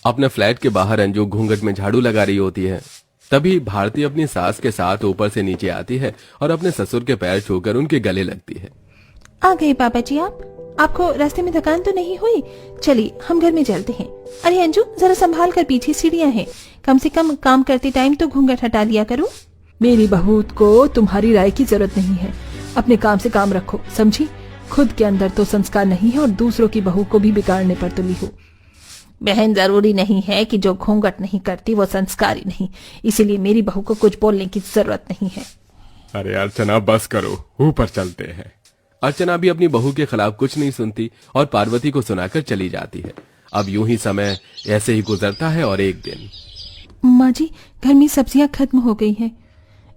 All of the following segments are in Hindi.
अपने फ्लैट के बाहर अंजू घूंघट में झाड़ू लगा रही होती है। तभी भारती अपनी सास के साथ ऊपर से नीचे आती है और अपने ससुर के पैर छूकर उनके गले लगती है। आ गए पापा जी आपको रास्ते में थकान तो नहीं हुई? चलिए हम घर में चलते हैं। अरे अंजू जरा संभाल कर, पीछे सीढ़ियां हैं, कम से कम काम करते टाइम तो घूंघट हटा लिया करो। मेरी बहू को तुम्हारी राय की जरूरत नहीं है, अपने काम से काम रखो, समझी? खुद के अंदर तो संस्कार नहीं है और दूसरों की बहू को भी बिगाड़ने पर तुली हो। बहन, जरूरी नहीं है कि जो घूंघट नहीं करती वो संस्कारी नहीं, इसीलिए मेरी बहू को कुछ बोलने की जरूरत नहीं है। अरे अर्चना बस करो, ऊपर चलते हैं। अर्चना भी अपनी बहू के खिलाफ कुछ नहीं सुनती और पार्वती को सुनाकर चली जाती है। अब यूं ही समय ऐसे ही गुजरता है और एक दिन, माँ जी घर में सब्जियां खत्म हो गई हैं।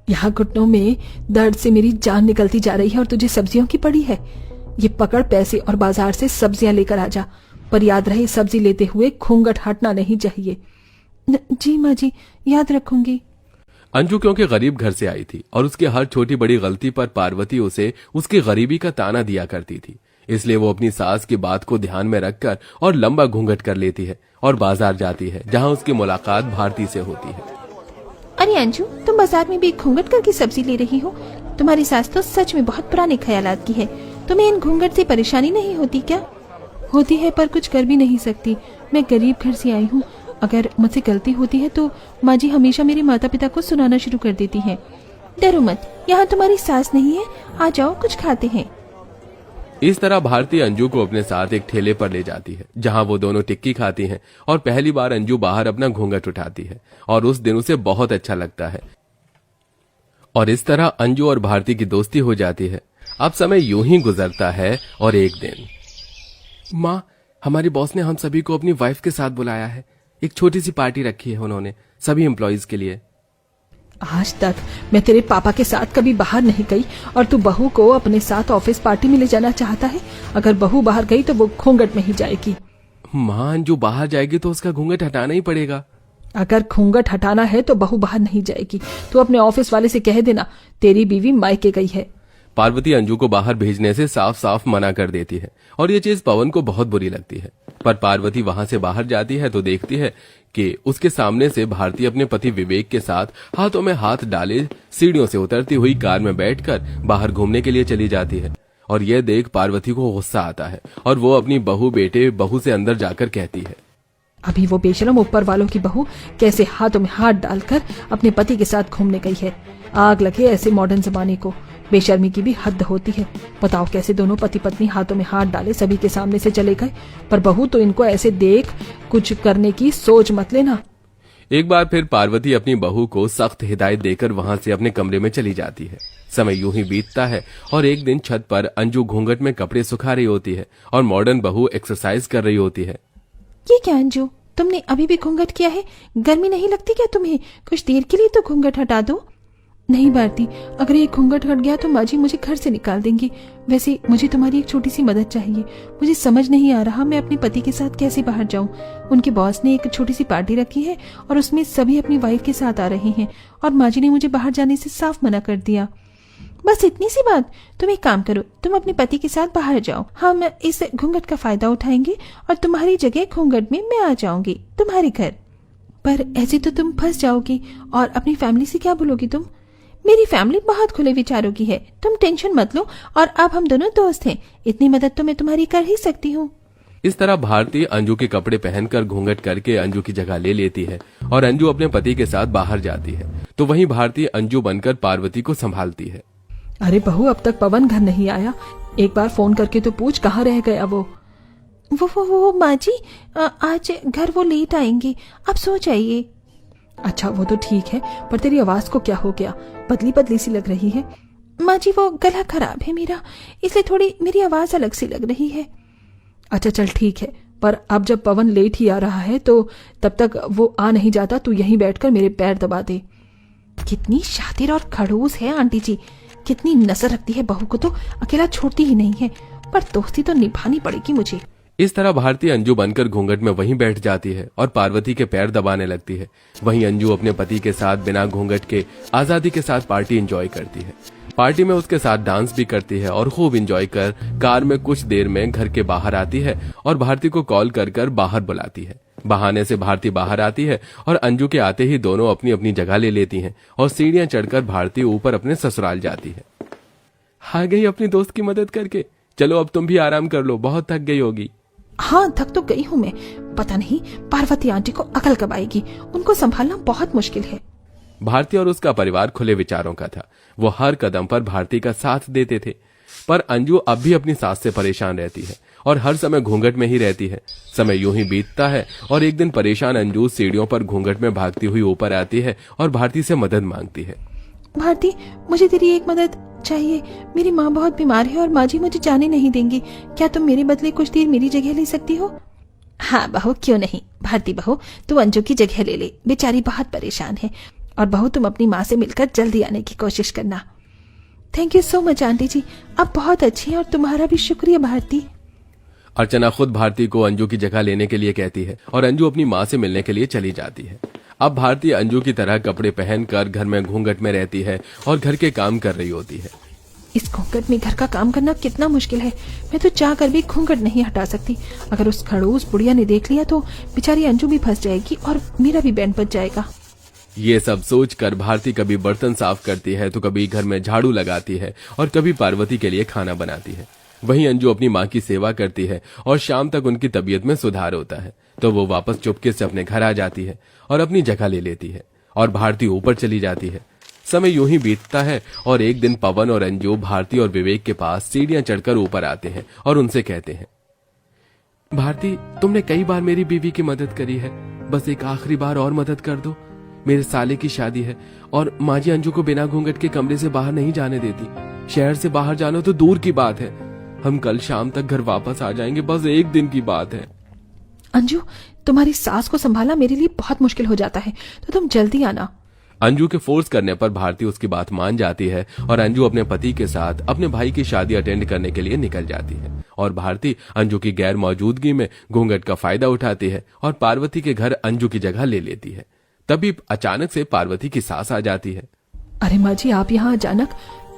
यहाँ घुटनों में दर्द से मेरी जान निकलती जा रही है और तुझे सब्जियों की पड़ी है। ये पकड़ पैसे और बाजार से सब्जियां लेकर आ जा, पर याद रहे सब्जी लेते हुए घूंघट हटना नहीं चाहिए। जी माँ जी, याद रखूंगी। अंजू क्योंकि गरीब घर से आई थी और उसकी हर छोटी बड़ी गलती पर पार्वती उसे उसकी गरीबी का ताना दिया करती थी, इसलिए वो अपनी सास की बात को ध्यान में रखकर और लंबा घूंघट कर लेती है और बाजार जाती है, जहाँ उसकी मुलाकात भारती से होती है। अरे अंजू, तुम बाजार में भी घूंघट करके सब्जी ले रही हो? तुम्हारी सास तो सच में बहुत पुराने ख्यालात की है। तुम्हें इन घूंघट से परेशानी नहीं होती क्या? होती है, पर कुछ कर भी नहीं सकती। मैं गरीब घर से आई हूँ, अगर मुझसे गलती होती है तो माँ जी हमेशा मेरे माता पिता को सुनाना शुरू कर देती हैं। डरो मत, यहाँ तुम्हारी सास नहीं है, आ जाओ कुछ खाते हैं। इस तरह भारती अंजू को अपने साथ एक ठेले पर ले जाती है, जहां वो दोनों टिक्की खाती हैं और पहली बार अंजू बाहर अपना घूंघट उठाती है और उस दिन उसे बहुत अच्छा लगता है और इस तरह अंजू और भारती की दोस्ती हो जाती है। अब समय यूं ही गुजरता है और एक दिन, माँ हमारी बॉस ने हम सभी को अपनी वाइफ के साथ बुलाया है। एक छोटी सी पार्टी रखी है उन्होंने सभी एम्प्लॉइज के लिए। आज तक मैं तेरे पापा के साथ कभी बाहर नहीं गई और तू बहू को अपने साथ ऑफिस पार्टी में ले जाना चाहता है। अगर बहू बाहर गई तो वो घूंघट में ही जाएगी। माँ अंजू बाहर जाएगी तो उसका घूंघट हटाना ही पड़ेगा। अगर घूंघट हटाना है तो बहू बाहर नहीं जाएगी। तू अपने ऑफिस वाले से कह देना तेरी बीवी मायके गई है। पार्वती अंजू को बाहर भेजने से साफ साफ मना कर देती है और ये चीज पवन को बहुत बुरी लगती है। पर पार्वती वहां से बाहर जाती है तो देखती है कि उसके सामने से भारती अपने पति विवेक के साथ हाथों में हाथ डाले सीढ़ियों से उतरती हुई कार में बैठकर बाहर घूमने के लिए चली जाती है। और यह देख पार्वती को गुस्सा आता है और वो अपनी बहू से अंदर जाकर कहती है, अभी वो बेशरम ऊपर वालों की बहू कैसे हाथों में हाथ डालकर अपने पति के साथ घूमने गई है। आग लगे ऐसे मॉडर्न जमाने को, बेशर्मी की भी हद होती है। बताओ कैसे दोनों पति पत्नी हाथों में हाथ डाले सभी के सामने से चले गए। पर बहू तो इनको ऐसे देख कुछ करने की सोच मत लेना। एक बार फिर पार्वती अपनी बहू को सख्त हिदायत देकर वहां से अपने कमरे में चली जाती है। समय यूं ही बीतता है और एक दिन छत पर अंजू घूंघट में कपड़े सुखा रही होती है और मॉडर्न बहू एक्सरसाइज कर रही होती है। ये क्या अंजू, तुमने अभी भी घूंघट किया है? गर्मी नहीं लगती क्या तुम्हें? कुछ देर के लिए तो घूंघट हटा दो। नहीं भारती, अगर ये घूंघट हट गया तो माँ जी मुझे घर से निकाल देंगी। वैसे मुझे तुम्हारी एक छोटी सी मदद चाहिए। मुझे समझ नहीं आ रहा मैं अपने पति के साथ कैसे बाहर जाऊं। उनके बॉस ने एक छोटी सी पार्टी रखी है और उसमें सभी अपनी वाइफ के साथ आ रहे हैं और माँ जी ने मुझे बाहर जाने से साफ मना कर दिया। बस इतनी सी बात? तुम एक काम करो, तुम अपने पति के साथ बाहर जाओ, हम इस घूंघट का फायदा उठाएंगे और तुम्हारी जगह घूंघट में मैं आ जाऊंगी तुम्हारे घर। पर ऐसे तो तुम फंस जाओगी और अपनी फैमिली से क्या बोलोगी तुम? मेरी फैमिली बहुत खुले विचारों की है, तुम टेंशन मत लो। और अब हम दोनों दोस्त हैं, इतनी मदद तो मैं तुम्हारी कर ही सकती हूँ। इस तरह भारती अंजू के कपड़े पहनकर घूंघट करके अंजू की जगह ले लेती है और अंजू अपने पति के साथ बाहर जाती है तो वहीं भारती अंजू बनकर पार्वती को संभालती है। अरे बहू, अब तक पवन घर नहीं आया, एक बार फोन करके तो पूछ कहाँ रह गया वो। वो माँ जी, आज घर वो लेट आएंगे, आप सो जाइए। अच्छा वो तो ठीक है, पर तेरी आवाज को क्या हो गया? बदली बदली सी लग रही है। माँ जी वो गला खराब है मेरा, इसलिए थोड़ी मेरी आवाज अलग सी लग रही है। अच्छा चल ठीक है, पर अब जब पवन लेट ही आ रहा है तो तब तक वो आ नहीं जाता, तू यहीं बैठकर मेरे पैर दबा दे। कितनी शातिर और खड़ूस है आंटी जी, कितनी नजर रखती है बहू को, तो अकेला छोड़ती ही नहीं है, पर दोस्ती तो निभानी पड़ेगी मुझे। इस तरह भारती अंजू बनकर घूंघट में वहीं बैठ जाती है और पार्वती के पैर दबाने लगती है। वहीं अंजू अपने पति के साथ बिना घूंघट के आजादी के साथ पार्टी एंजॉय करती है। पार्टी में उसके साथ डांस भी करती है और खूब एंजॉय कर कार में कुछ देर में घर के बाहर आती है और भारती को कॉल कर बाहर बुलाती है। बहाने से भारती बाहर आती है और अंजू के आते ही दोनों अपनी अपनी जगह ले लेती हैं और सीढ़ियां चढ़कर भारती ऊपर अपने ससुराल जाती है। आ गई अपनी दोस्त की मदद करके, चलो अब तुम भी आराम कर लो, बहुत थक गई होगी। हाँ, थक तो गई हूँ मैं। पता नहीं पार्वती आंटी को अकल कब आएगी, उनको संभालना बहुत मुश्किल है। भारती और उसका परिवार खुले विचारों का था। वो हर कदम पर भारती का साथ देते थे, पर अंजू अब भी अपनी सास से परेशान रहती है और हर समय घूंघट में ही रहती है। समय यूं ही बीतता है और एक दिन परेशान अंजू सीढ़ियों पर घूंघट में भागती हुई ऊपर आती है और भारती से मदद मांगती है। भारती, मुझे तेरी एक मदद चाहिए। मेरी माँ बहुत बीमार है और माँ जी मुझे जाने नहीं देंगी। क्या तुम मेरे बदले कुछ देर मेरी जगह ले सकती हो? हाँ बहू, क्यों नहीं। भारती बहू, तू अंजू की जगह ले ले, बेचारी बहुत परेशान है। और बहू, तुम अपनी माँ से मिलकर जल्दी आने की कोशिश करना। Thank you so much aunty ji, आप बहुत अच्छी हैं और तुम्हारा भी शुक्रिया भारती। अर्चना खुद भारती को अंजू की जगह लेने के लिए कहती है और अंजू अपनी माँ से मिलने के लिए चली जाती है। अब भारती अंजू की तरह कपड़े पहनकर घर में घूंघट में रहती है और घर के काम कर रही होती है। इस घूंघट में घर का काम करना कितना मुश्किल है। मैं तो चाह कर भी घूंघट नहीं हटा सकती। अगर उस खड़ूस बुढ़िया ने देख लिया तो बेचारी अंजू भी फंस जाएगी और मेरा भी बैंड बच जाएगा। ये सब सोचकर भारती कभी बर्तन साफ करती है तो कभी घर में झाड़ू लगाती है और कभी पार्वती के लिए खाना बनाती है। वहीं अंजू अपनी माँ की सेवा करती है और शाम तक उनकी तबीयत में सुधार होता है तो वो वापस चुपके से अपने घर आ जाती है और अपनी जगह ले लेती है और भारती ऊपर चली जाती है। समय यूं ही बीतता है और एक दिन पवन और अंजू भारती और विवेक के पास सीढ़ियां चढ़कर ऊपर आते हैं और उनसे कहते हैं, भारती, तुमने कई बार मेरी बीवी की मदद करी है, बस एक आखिरी बार और मदद कर दो। मेरे साले की शादी है और माँ जी अंजू को बिना घूंघट के कमरे से बाहर नहीं जाने देती। शहर से बाहर जाना तो दूर की बात है, हम कल शाम तक घर वापस आ जाएंगे, बस एक दिन की बात है। अंजू, तुम्हारी सास को संभालना मेरे लिए बहुत मुश्किल हो जाता है, तो तुम जल्दी आना। अंजू के फोर्स करने पर भारती उसकी बात मान जाती है और अंजू अपने पति के साथ अपने भाई की शादी अटेंड करने के लिए निकल जाती है और भारती अंजू की गैर मौजूदगी में घूंघट का फायदा उठाती है और पार्वती के घर अंजू की जगह ले लेती है। तभी अचानक से पार्वती की सास आ जाती है। अरे माँ जी, आप यहाँ अचानक,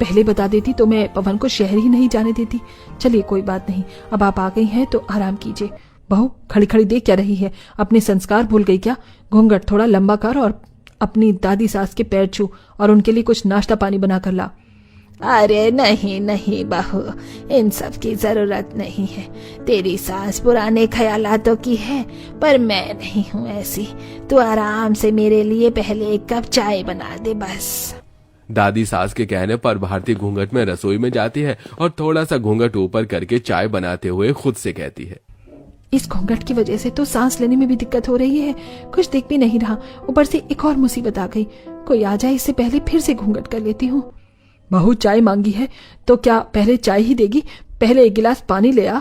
पहले बता देती तो मैं पवन को शहर ही नहीं जाने देती। चलिए कोई बात नहीं, अब आप आ गई हैं तो आराम कीजिए। बहू, खड़ी खड़ी देख क्या रही है, अपने संस्कार भूल गई क्या? घूंघट थोड़ा लंबा कर और अपनी दादी सास के पैर छू और उनके लिए कुछ नाश्ता पानी बना कर ला। अरे नहीं नहीं बहू, इन सब की जरूरत नहीं है। तेरी सास पुराने ख्यालातों की है, पर मैं नहीं हूँ ऐसी। तू आराम से मेरे लिए पहले एक कप चाय बना दे बस। दादी सास के कहने पर भारती घूंघट में रसोई में जाती है और थोड़ा सा घूंघट ऊपर करके चाय बनाते हुए खुद से कहती है, इस घूंघट की वजह से तो सांस लेने में भी दिक्कत हो रही है, कुछ दिख भी नहीं रहा, ऊपर से एक और मुसीबत आ गई। कोई आ जाए इससे पहले फिर से घूंघट कर लेती हूँ। बहू, चाय मांगी है तो क्या पहले चाय ही देगी? पहले एक गिलास पानी ले आ।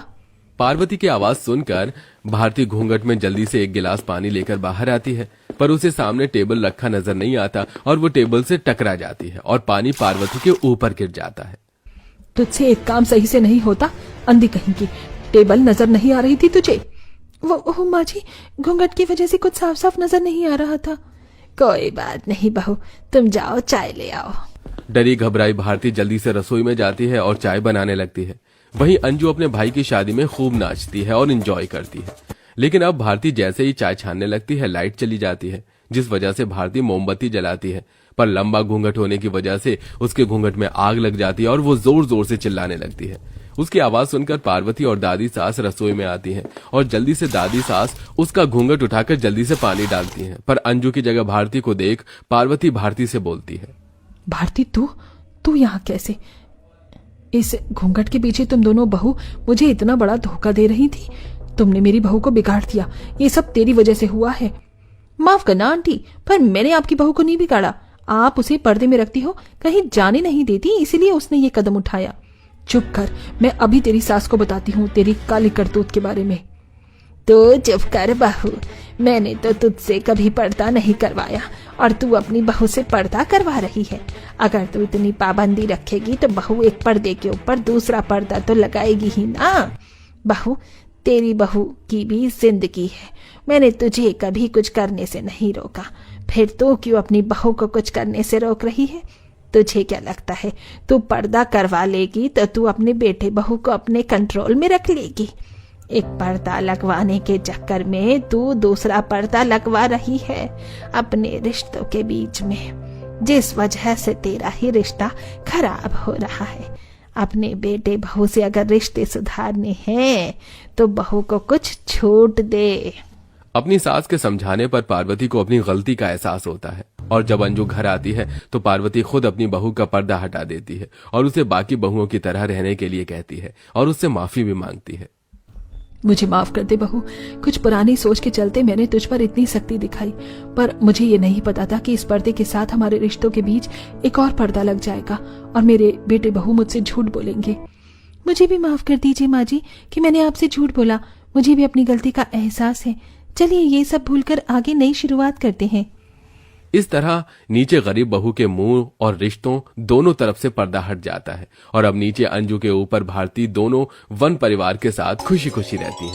पार्वती की आवाज सुनकर भारती घूंघट में जल्दी से एक गिलास पानी लेकर बाहर आती है, पर उसे सामने टेबल रखा नजर नहीं आता और वो टेबल से टकरा जाती है और पानी पार्वती के ऊपर गिर जाता है। तुझसे एक काम सही से नहीं होता, अंधी कहीं की। टेबल नजर नहीं आ रही थी तुझे? वो माँ जी, घूंघट की वजह से कुछ साफ साफ नजर नहीं आ रहा था। कोई बात नहीं बहू, तुम जाओ चाय ले आओ। डरी घबराई भारती जल्दी से रसोई में जाती है और चाय बनाने लगती है। वहीं अंजू अपने भाई की शादी में खूब नाचती है और एंजॉय करती है। लेकिन अब भारती जैसे ही चाय छानने लगती है, लाइट चली जाती है, जिस वजह से भारती मोमबत्ती जलाती है, पर लंबा घूंघट होने की वजह से उसके घूंघट में आग लग जाती है और वो जोर जोर से चिल्लाने लगती है। उसकी आवाज सुनकर पार्वती और दादी सास रसोई में आती हैं और जल्दी से दादी सास उसका घूंघट उठाकर जल्दी से पानी डालती हैं, पर अंजू की जगह भारती को देख पार्वती भारती से बोलती है, भारती, तू यहाँ कैसे? इस घूंघट के पीछे तुम दोनों बहू मुझे इतना बड़ा धोखा दे रही थी। तुमने मेरी बहू को बिगाड़ दिया, ये सब तेरी वजह से हुआ है। माफ करना आंटी, पर मैंने आपकी बहू को नहीं बिगाड़ा। आप उसे पर्दे में रखती हो, कहीं जाने नहीं देती, इसीलिए उसने ये कदम उठाया। चुप कर, मैं अभी तेरी सास को बताती हूँ तेरी काली करतूत के बारे में। तो चुप कर बहू, मैंने तो तुझसे कभी पर्दा नहीं करवाया और तू अपनी बहू से पर्दा करवा रही है। अगर तू इतनी पाबंदी रखेगी तो बहू एक पर्दे के ऊपर दूसरा पर्दा तो लगाएगी ही ना। बहू, तेरी बहू की भी जिंदगी है, मैंने तुझे कभी कुछ करने से नहीं रोका, फिर तू क्यों अपनी बहू को कुछ करने से रोक रही है? तुझे क्या लगता है तू पर्दा करवा लेगी तो तू अपने बेटे बहू को अपने कंट्रोल में रख लेगी? एक पर्दा लगवाने के चक्कर में तू दूसरा पर्दा लगवा रही है अपने रिश्तों के बीच में, जिस वजह से तेरा ही रिश्ता खराब हो रहा है। अपने बेटे बहू से अगर रिश्ते सुधारने हैं तो बहू को कुछ छूट दे। अपनी सास के समझाने पर पार्वती को अपनी गलती का एहसास होता है और जब अंजू घर आती है तो पार्वती खुद अपनी बहू का पर्दा हटा देती है और उसे बाकी बहुओं की तरह रहने के लिए कहती है और उससे माफी भी मांगती है। मुझे माफ कर दे बहू, कुछ पुरानी सोच के चलते मैंने तुझ पर इतनी सख्ती दिखाई, पर मुझे ये नहीं पता था कि इस पर्दे के साथ हमारे रिश्तों के बीच एक और पर्दा लग जाएगा और मेरे बेटे बहू मुझसे झूठ बोलेंगे। मुझे भी माफ कर दीजिए माँ जी कि मैंने आपसे झूठ बोला, मुझे भी अपनी गलती का एहसास है। चलिए ये सब भूलकर आगे नई शुरुआत करते हैं। इस तरह नीचे गरीब बहू के मुंह और रिश्तों दोनों तरफ से पर्दा हट जाता है और अब नीचे अंजू के ऊपर भारती दोनों वन परिवार के साथ खुशी खुशी रहती हैं।